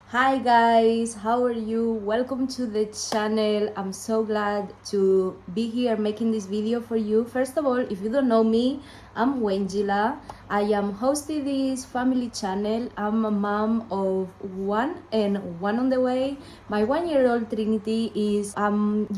Hi guys, how are you? Welcome to the channel. I'm so glad to be here making this video for you. First of all, if you don't know me, I'm Wangela. I am hosting this family channel. I'm a mom of one and one on the way. My 1-year-old Trinity is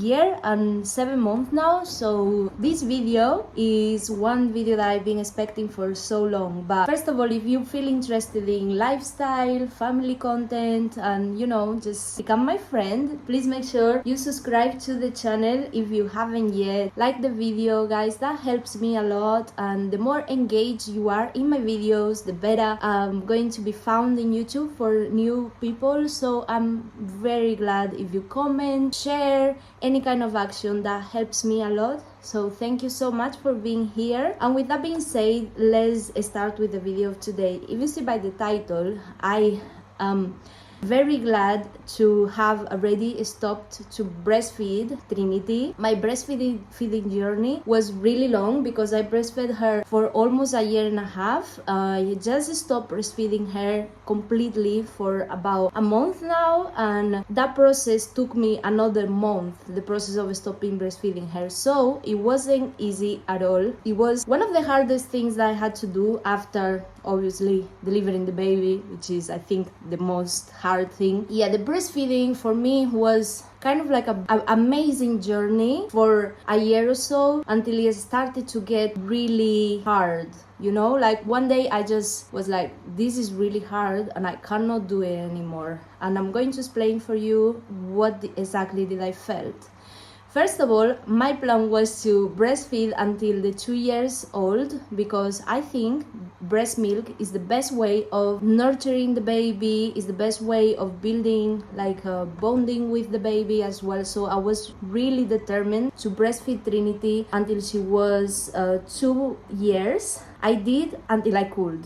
year and 7 months now. So this video is one video that I've been expecting for so long. But first of all, if you feel interested in lifestyle, family content, and just become my friend, please make sure you subscribe to the channel if you haven't yet. Like the video, guys, that helps me a lot, and the more engaged you are in my videos, the better I'm going to be found in YouTube for new people. So I'm very glad if you comment, share, any kind of action that helps me a lot. So thank you so much for being here. And with that being said, let's start with the video of today. If you see by the title, I am very glad to have already stopped to breastfeed Trinity. My breastfeeding journey was really long because I breastfed her for almost a year and a half. I just stopped breastfeeding her completely for about a month now, and that process took me another month, the process of stopping breastfeeding her. So it wasn't easy at all. It was one of the hardest things that I had to do after obviously delivering the baby, which is, I think, the most hard thing. Yeah, the breastfeeding for me was kind of like a amazing journey for a year or so until it started to get really hard. Like one day I just was like, this is really hard and I cannot do it anymore. And I'm going to explain for you what exactly did I felt. First of all, my plan was to breastfeed until the 2 years old because I think breast milk is the best way of nurturing the baby, is the best way of building like a bonding with the baby as well. So I was really determined to breastfeed Trinity until she was 2 years. I did until I could,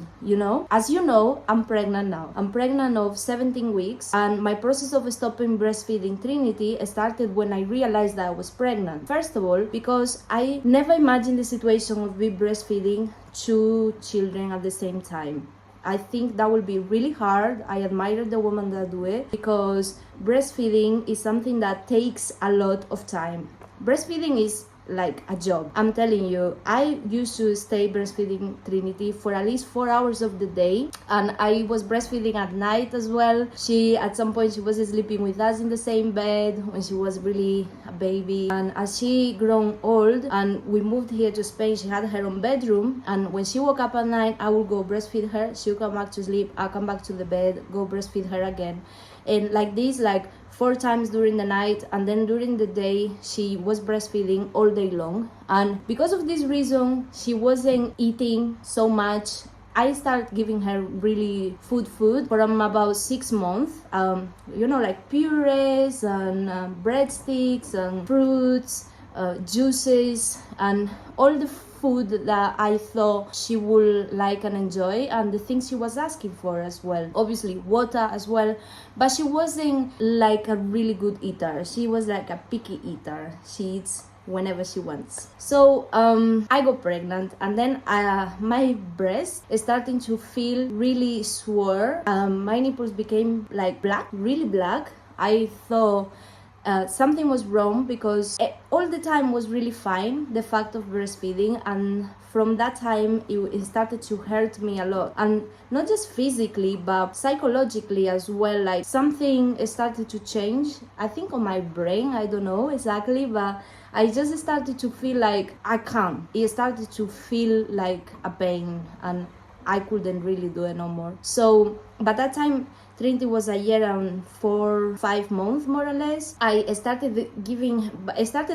As you know, I'm pregnant now. I'm pregnant of 17 weeks, and my process of stopping breastfeeding Trinity started when I realized that I was pregnant. First of all, because I never imagined the situation of me breastfeeding 2 children at the same time. I think that will be really hard. I admire the women that do it because breastfeeding is something that takes a lot of time. Breastfeeding is like a job. I'm telling you, I used to stay breastfeeding Trinity for at least 4 hours of the day, and I was breastfeeding at night as well. At some point she was sleeping with us in the same bed when she was really a baby, and as she grown old and we moved here to Spain, she had her own bedroom, and when she woke up at night, I would go breastfeed her. She'll come back to sleep, I'll come back to the bed, go breastfeed her again, and like this, like 4 times during the night, and then during the day she was breastfeeding all day long. And because of this reason, she wasn't eating so much. I started giving her really food from about 6 months, like purees and breadsticks and fruits, juices, and all the food that I thought she would like and enjoy, and the things she was asking for as well. Obviously water as well, but she wasn't like a really good eater. She was like a picky eater. She eats whenever she wants. So I got pregnant, and then my breast is starting to feel really sore. My nipples became like black, really black. I thought something was wrong because all the time was really fine, the fact of breastfeeding, and from that time it started to hurt me a lot, and not just physically but psychologically as well. Like something started to change, I think on my brain, I don't know exactly, but I just started to feel like I can't. It started to feel like a pain, and I couldn't really do it no more. So by that time Trinity was a year and 4-5 months more or less. I started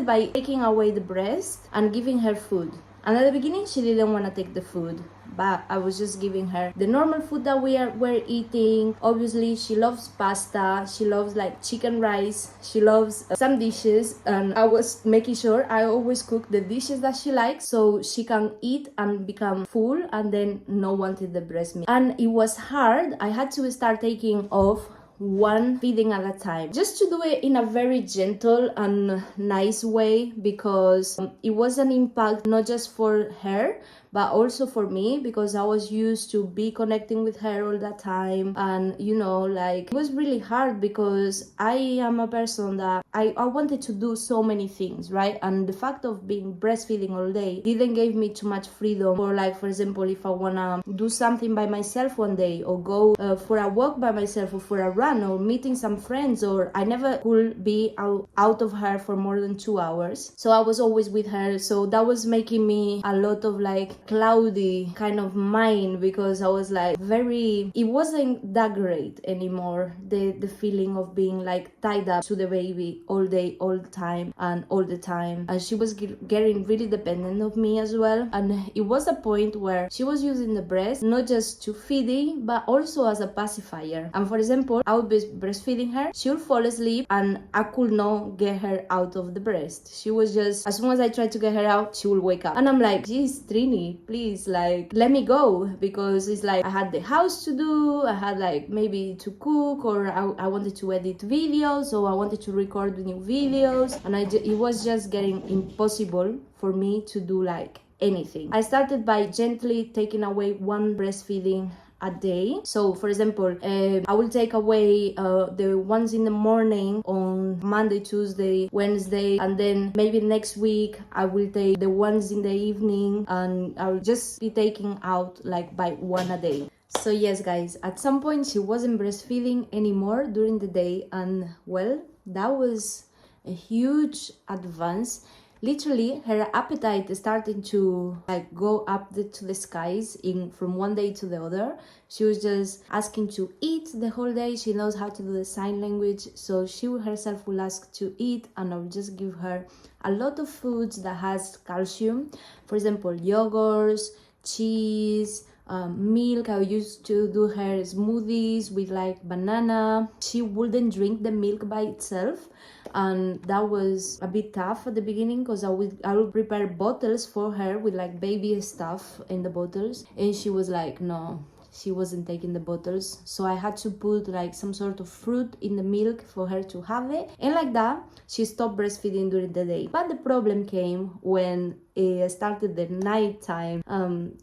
by taking away the breast and giving her food. And at the beginning she didn't want to take the food, but I was just giving her the normal food that we're eating. Obviously she loves pasta, she loves like chicken rice, she loves some dishes, and I was making sure I always cook the dishes that she likes so she can eat and become full and then not wanting the breast milk. And it was hard. I had to start taking off one feeding at a time, just to do it in a very gentle and nice way, because it was an impact not just for her but also for me, because I was used to be connecting with her all the time. And you know, like, it was really hard because I am a person that I wanted to do so many things, right? And the fact of being breastfeeding all day didn't give me too much freedom. Or like, for example, if I wanna do something by myself one day, or go for a walk by myself, or for a run, or meeting some friends, or I never could be out of her for more than 2 hours. So I was always with her. So that was making me a lot of like cloudy kind of mind, because I was like it wasn't that great anymore, the feeling of being like tied up to the baby all day, all the time, and all the time. And she was getting really dependent of me as well. And it was a point where she was using the breast not just to feeding, but also as a pacifier. And for example, I would be breastfeeding her, she would fall asleep, and I could not get her out of the breast. She was just, as soon as I tried to get her out, she would wake up. And I'm like, geez, Trini, please, like, let me go. Because it's like I had the house to do, I had like maybe to cook, or I wanted to edit videos, or I wanted to record new videos, and it was just getting impossible for me to do like anything. I started by gently taking away one breastfeeding a day. So for example, I will take away the ones in the morning on Monday, Tuesday, Wednesday, and then maybe next week I will take the ones in the evening, and I'll just be taking out like by one a day. So yes guys, at some point she wasn't breastfeeding anymore during the day, and well, that was a huge advance. Literally, her appetite started to like go up to the skies from one day to the other. She was just asking to eat the whole day. She knows how to do the sign language, so she herself will ask to eat, and I'll just give her a lot of foods that has calcium. For example, yogurts, cheese, milk. I used to do her smoothies with like banana. She wouldn't drink the milk by itself, and that was a bit tough at the beginning, because I would prepare bottles for her with like baby stuff in the bottles, and she was like, no, she wasn't taking the bottles. So I had to put like some sort of fruit in the milk for her to have it, and like that she stopped breastfeeding during the day. But the problem came when it started the nighttime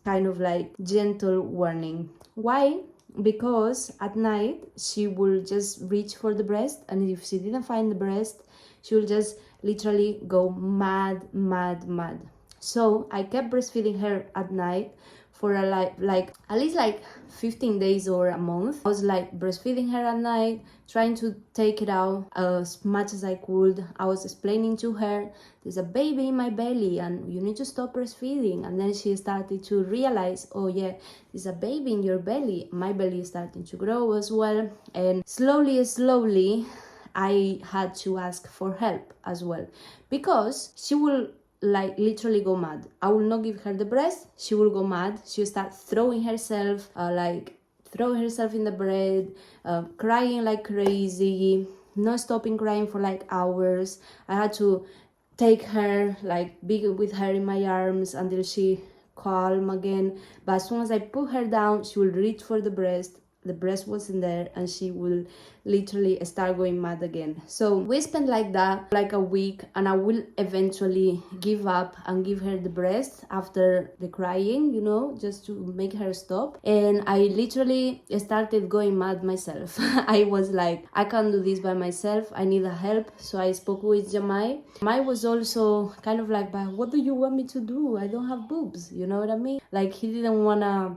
kind of like gentle warning. Why? Because at night she will just reach for the breast, and if she didn't find the breast, she will just literally go mad. So I kept breastfeeding her at night for like at least like 15 days or a month. I was like breastfeeding her at night, trying to take it out as much as I could. I was explaining to her, there's a baby in my belly and you need to stop breastfeeding. And then she started to realize, oh yeah, there's a baby in your belly. My belly is starting to grow as well. And slowly I had to ask for help as well, because she will like literally go mad. I will not give her the breast, she will go mad. She'll start throwing herself in the bed, crying like crazy, not stopping crying for like hours. I had to take her, like be with her in my arms until she calm again. But as soon as I put her down, she will reach for the breast wasn't there, and she will literally start going mad again. So we spent like that like a week, and I will eventually give up and give her the breast after the crying, you know, just to make her stop. And I literally started going mad myself. I was like, I can't do this by myself, I need a help. So I spoke with Jamai. Jamai was also kind of like, but what do you want me to do? I don't have boobs, you know what I mean? Like he didn't wanna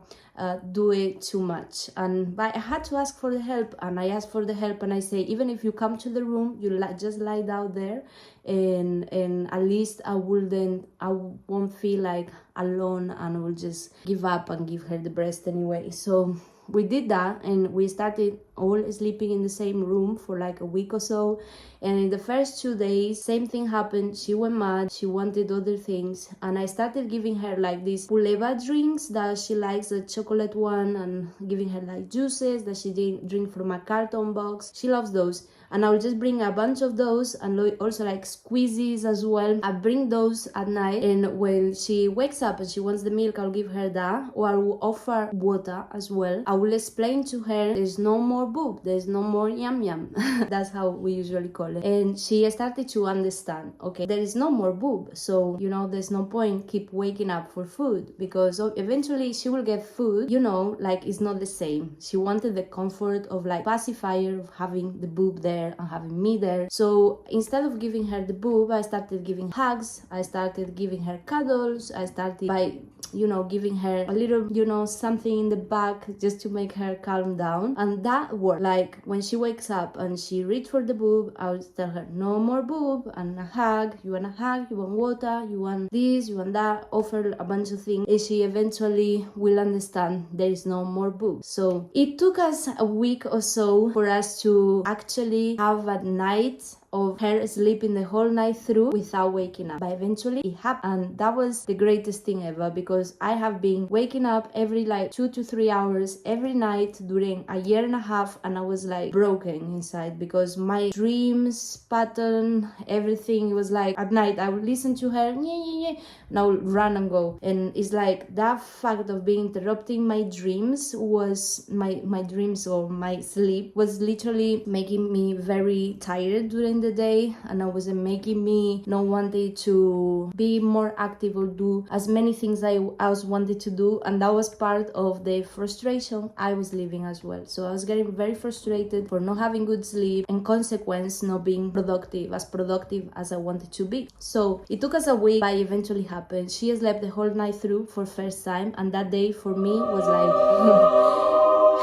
do it too much, but I had to ask for the help, and I asked for the help, and I say, even if you come to the room, you just lie down there, and at least I won't feel like alone, and I will just give up and give her the breast anyway. So we did that, and we started all sleeping in the same room for like a week or so. And in the first 2 days, same thing happened. She went mad, she wanted other things, and I started giving her like these puleva drinks that she likes, the chocolate one, and giving her like juices that she didn't drink from a carton box. She loves those. and I'll just bring a bunch of those, and also like squeezies as well. I bring those at night, and when she wakes up and she wants the milk, I'll give her that, or I will offer water as well. I will explain to her there's no more boob, there's no more yum yum. That's how we usually call it. And she started to understand, okay, there is no more boob, so you know there's no point keep waking up for food, because eventually she will get food, you know, like it's not the same. She wanted the comfort of like pacifier of having the boob there and having me there. So instead of giving her the boob, I started giving hugs, I started giving her cuddles, I started by, you know, giving her a little, you know, something in the back just to make her calm down. And that worked. Like when she wakes up and she reaches for the boob, I'll tell her no more boob, and a hug. You want a hug, you want water, you want this, you want that, offer a bunch of things, and she eventually will understand there is no more boob. So it took us a week or so for us to actually have a night of her sleeping the whole night through without waking up. But eventually it happened, and that was the greatest thing ever, because I have been waking up every like 2 to 3 hours every night during a year and a half, and I was like broken inside, because my dreams pattern, everything, it was like at night I would listen to her and I would run and go, and it's like that fact of being interrupting my dreams was my dreams, or my sleep was literally making me very tired during the day, and I wasn't making me not wanting to be more active or do as many things I was wanted to do, and that was part of the frustration I was living as well. So I was getting very frustrated for not having good sleep, and consequence not being productive as I wanted to be. So it took us a week, but eventually happened. She slept the whole night through for first time, and that day for me was like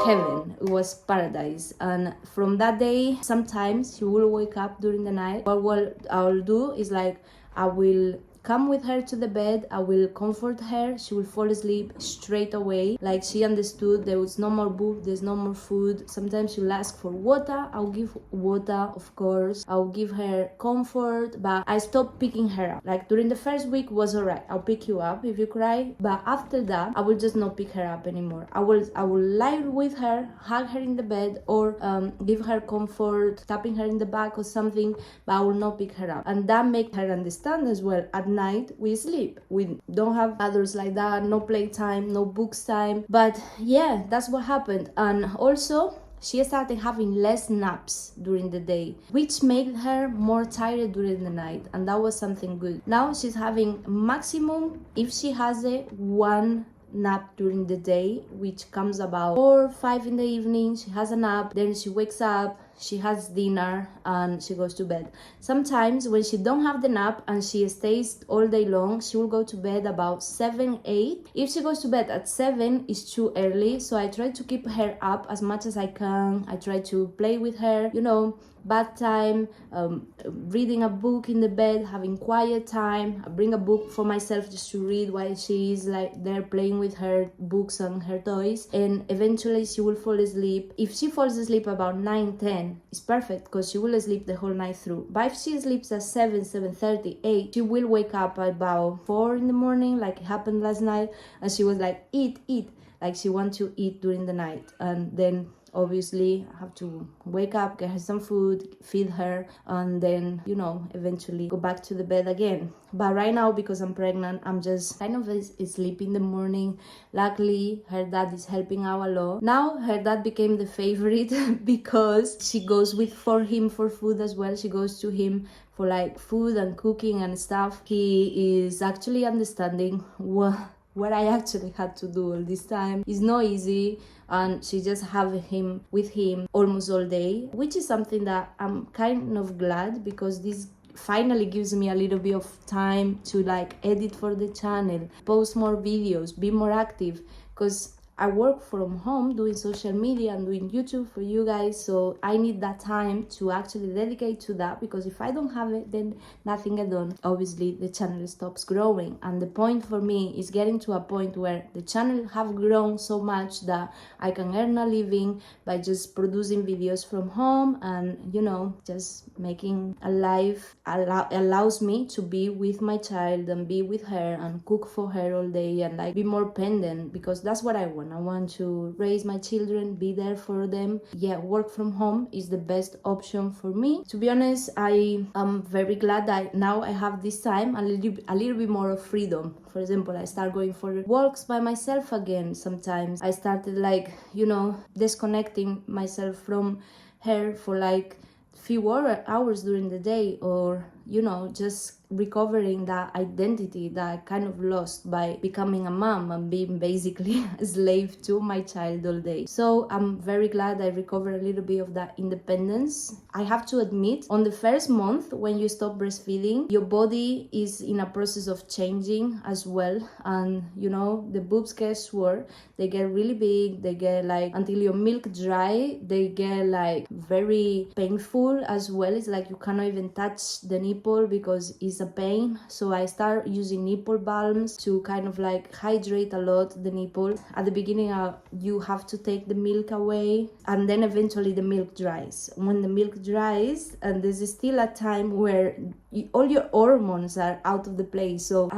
heaven. It was paradise. And from that day, sometimes she will wake up during the night. What I'll do is like I will come with her to the bed, I will comfort her, she will fall asleep straight away. Like she understood there was no more boob, there's no more food. Sometimes she'll ask for water, I'll give water, of course. I'll give her comfort, but I stopped picking her up. Like during the first week was alright, I'll pick you up if you cry, but after that I will just not pick her up anymore. I will lie with her, hug her in the bed, or give her comfort, tapping her in the back or something, but I will not pick her up. And that makes her understand as well. At night we sleep, we don't have others like that, no playtime, no books time. But yeah, that's what happened. And also she started having less naps during the day, which made her more tired during the night, and that was something good. Now she's having maximum, if she has it, one nap during the day, which comes about 4 or 5 in the evening. She has a nap, then she wakes up, she has dinner, and she goes to bed. Sometimes when she don't have the nap and she stays all day long, she will go to bed about 7, 8. If she goes to bed at 7, it's too early, so I try to keep her up as much as I can. I try to play with her, you know, bath time, reading a book in the bed, having quiet time. I bring a book for myself just to read while she is like there playing with her books and her toys, and eventually she will fall asleep. If she falls asleep about 9, 10, it's perfect, because she will sleep the whole night through. But if she sleeps at 7, 7:30, 8, she will wake up about 4 in the morning, like it happened last night, and she was like, eat, like she wants to eat during the night. And then obviously I have to wake up, get her some food, feed her, and then, you know, eventually go back to the bed again. But right now, because I'm pregnant, I'm just kind of asleep in the morning. Luckily, her dad is helping out a lot. Now her dad became the favorite because she goes for him for food as well. She goes to him for like food and cooking and stuff. He is actually understanding what I actually had to do all this time. It's not easy, and she just have him with him almost all day, which is something that I'm kind of glad, because this finally gives me a little bit of time to like edit for the channel, post more videos, be more active, because I work from home doing social media and doing YouTube for you guys, so I need that time to actually dedicate to that, because if I don't have it, then nothing get done. Obviously the channel stops growing, and the point for me is getting to a point where the channel have grown so much that I can earn a living by just producing videos from home, and you know, just making a life allows me to be with my child and be with her and cook for her all day and like be more pendant, because that's what I want. everyone. I want to raise my children, be there for them. Yeah, work from home is the best option for me. To be honest, I am very glad that now I have this time, a little bit more of freedom. For example, I start going for walks by myself again. Sometimes I started like, disconnecting myself from her for like few hours during the day, or just recovering that identity that I kind of lost by becoming a mom and being basically a slave to my child all day. So I'm very glad I recovered a little bit of that independence. I have to admit, on the first month when you stop breastfeeding, your body is in a process of changing as well, and the boobs get sore, they get really big, they get like, until your milk dry, they get like very painful as well. It's like you cannot even touch the nipple because it's a pain. So I start using nipple balms to kind of like hydrate a lot the nipple. At the beginning, you have to take the milk away, and then eventually the milk dries. When the milk dries, and this is still a time where all your hormones are out of the place. So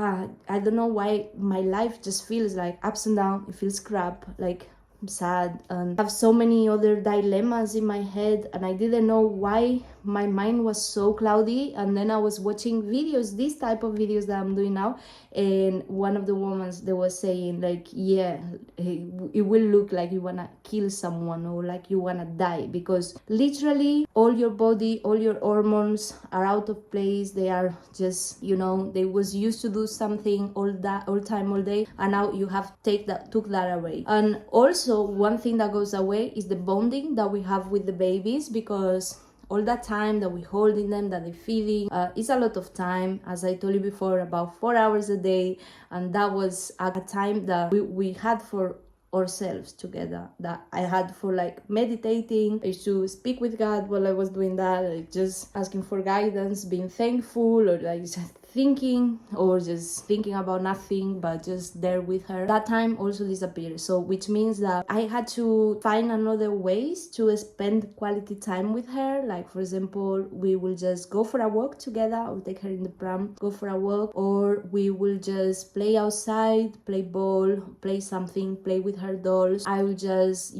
I don't know why my life just feels like ups and down. It feels crap, like I'm sad and have so many other dilemmas in my head, and I didn't know why my mind was so cloudy. And then I was watching videos, this type of videos that I'm doing now, and one of the women, they was saying like, yeah, it will look like you wanna kill someone or like you wanna die, because literally all your body, all your hormones are out of place. They are just, they was used to do something all time, all day, and now you have took that away. And also one thing that goes away is the bonding that we have with the babies, because all that time that we holding them, that they're feeding, it's a lot of time, as I told you before, about 4 hours a day. And that was a time that we had for ourselves together, that I had for like meditating. I used to speak with God while I was doing that, like just asking for guidance, being thankful, or like just thinking, or just thinking about nothing but just there with her. That time also disappeared. So which means that I had to find another ways to spend quality time with her. Like for example, we will just go for a walk together. I'll take her in the pram, go for a walk, or we will just play outside, play ball, play something, play with her dolls. I will just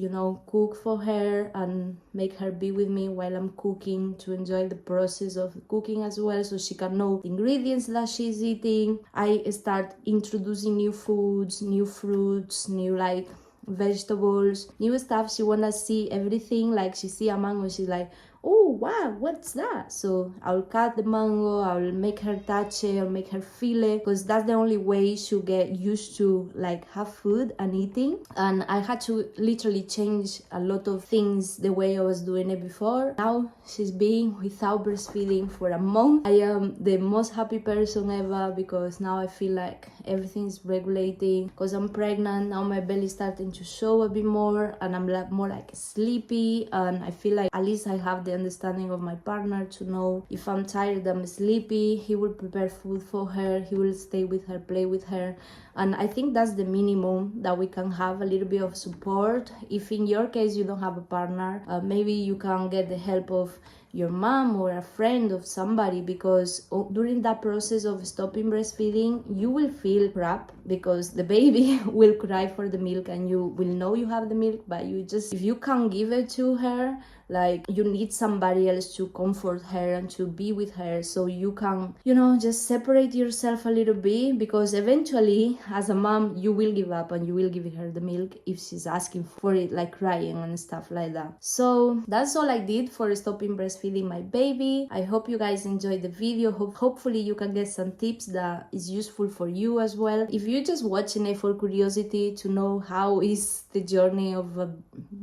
cook for her and make her be with me while I'm cooking, to enjoy the process of cooking as well, so she can know the ingredients that she's eating. I start introducing new foods, new fruits, new like vegetables, new stuff. She wanna see everything. Like she see a mango, she's like, oh wow, what's that? So I'll cut the mango, I'll make her touch it, I'll make her feel it, because that's the only way she'll get used to like have food and eating. And I had to literally change a lot of things the way I was doing it before. Now she's been without breastfeeding for a month. I am the most happy person ever, because now I feel like everything's regulating, because I'm pregnant. Now my belly starting to show a bit more, and I'm like more like sleepy, and I feel like at least I have the understanding of my partner to know if I'm tired, I'm sleepy, he will prepare food for her, he will stay with her, play with her. And I think that's the minimum that we can have, a little bit of support. If in your case you don't have a partner, maybe you can get the help of your mom or a friend of somebody, because during that process of stopping breastfeeding, you will feel crap, because the baby will cry for the milk, and you will know you have the milk, but if you can't give it to her, like you need somebody else to comfort her and to be with her, so you can just separate yourself a little bit, because eventually as a mom you will give up and you will give her the milk if she's asking for it, like crying and stuff like that. So that's all I did for stopping breastfeeding my baby. I hope you guys enjoyed the video. Hopefully you can get some tips that is useful for you as well. If you're just watching it for curiosity to know how is the journey of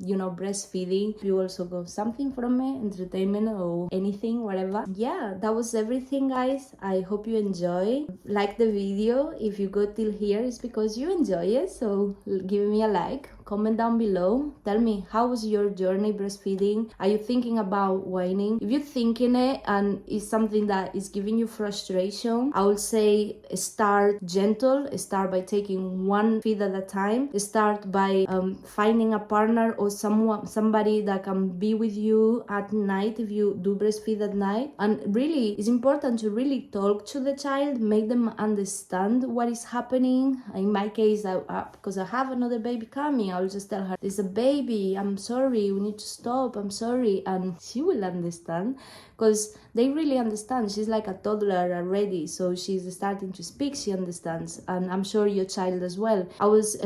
breastfeeding, you also got something from it, entertainment or anything, whatever. Yeah, that was everything, guys. I hope you enjoy. Like the video. If you got till here, it's because you enjoy it, so give me a like. Comment down below. Tell me, how was your journey breastfeeding? Are you thinking about whining? If you're thinking it and it's something that is giving you frustration, I would say start gentle. Start by taking one feed at a time. Start by finding a partner or somebody that can be with you at night if you do breastfeed at night. And really, it's important to really talk to the child, make them understand what is happening. In my case, because I have another baby coming, I will just tell her, there's a baby, I'm sorry, we need to stop, I'm sorry. And she will understand, because they really understand. She's like a toddler already, so she's starting to speak, she understands. And I'm sure your child as well. I was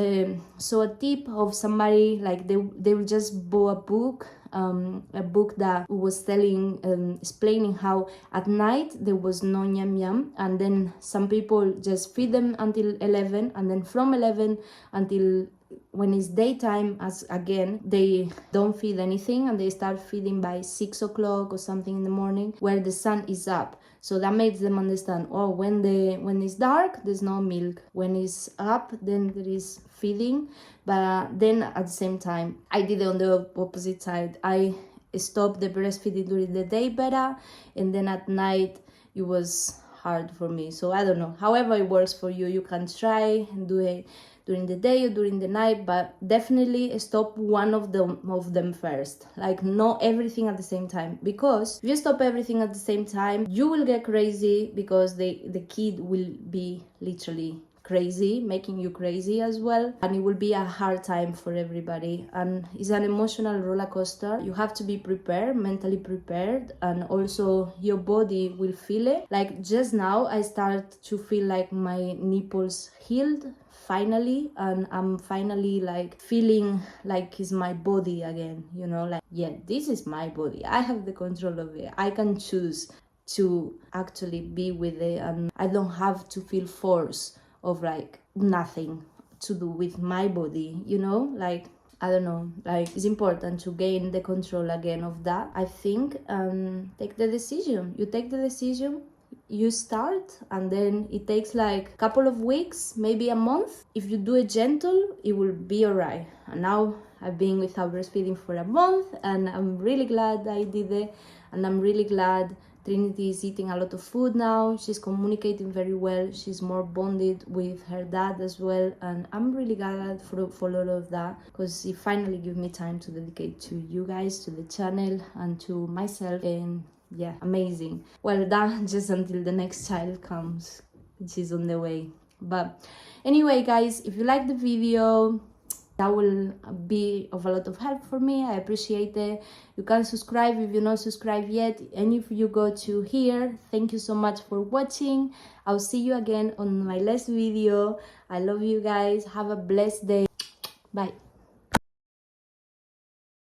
saw a tip of somebody, like they will just buy a book that was telling, explaining how at night there was no yum yum, and then some people just feed them until 11, and then from 11 until when it's daytime, as again, they don't feed anything, and they start feeding by 6 o'clock or something in the morning, where the sun is up. So that makes them understand, oh, when it's dark, there's no milk. When it's up, then there is feeding. But then at the same time, I did it on the opposite side. I stopped the breastfeeding during the day better, and then at night it was hard for me. So I don't know. However it works for you, you can try and do it during the day or during the night, but definitely stop one of them first. Like, not everything at the same time, because if you stop everything at the same time, you will get crazy, because the kid will be literally crazy, making you crazy as well, and it will be a hard time for everybody. And it's an emotional roller coaster. You have to be prepared, mentally prepared, and also your body will feel it. Like, just now I start to feel like my nipples healed finally, and I'm finally like feeling like it's my body again, you know, like, yeah, this is my body, I have the control of it, I can choose to actually be with it, and I don't have to feel force of like nothing to do with my body, you know, like, I don't know, like, it's important to gain the control again of that, I think. Take the decision. You take the decision, you start, and then it takes like a couple of weeks, maybe a month. If you do it gentle, it will be alright. And now I've been without breastfeeding for a month, and I'm really glad I did it, and I'm really glad Trinity is eating a lot of food now. She's communicating very well. She's more bonded with her dad as well. And I'm really glad for all of that, because it finally gives me time to dedicate to you guys, to the channel, and to myself. And yeah, amazing. Well, that just until the next child comes, which is on the way. But anyway, guys, if you like the video, that will be of a lot of help for me. I appreciate it. You can subscribe if you're not subscribed yet. And if you go to here, thank you so much for watching. I'll see you again on my next video. I love you guys. Have a blessed day. Bye.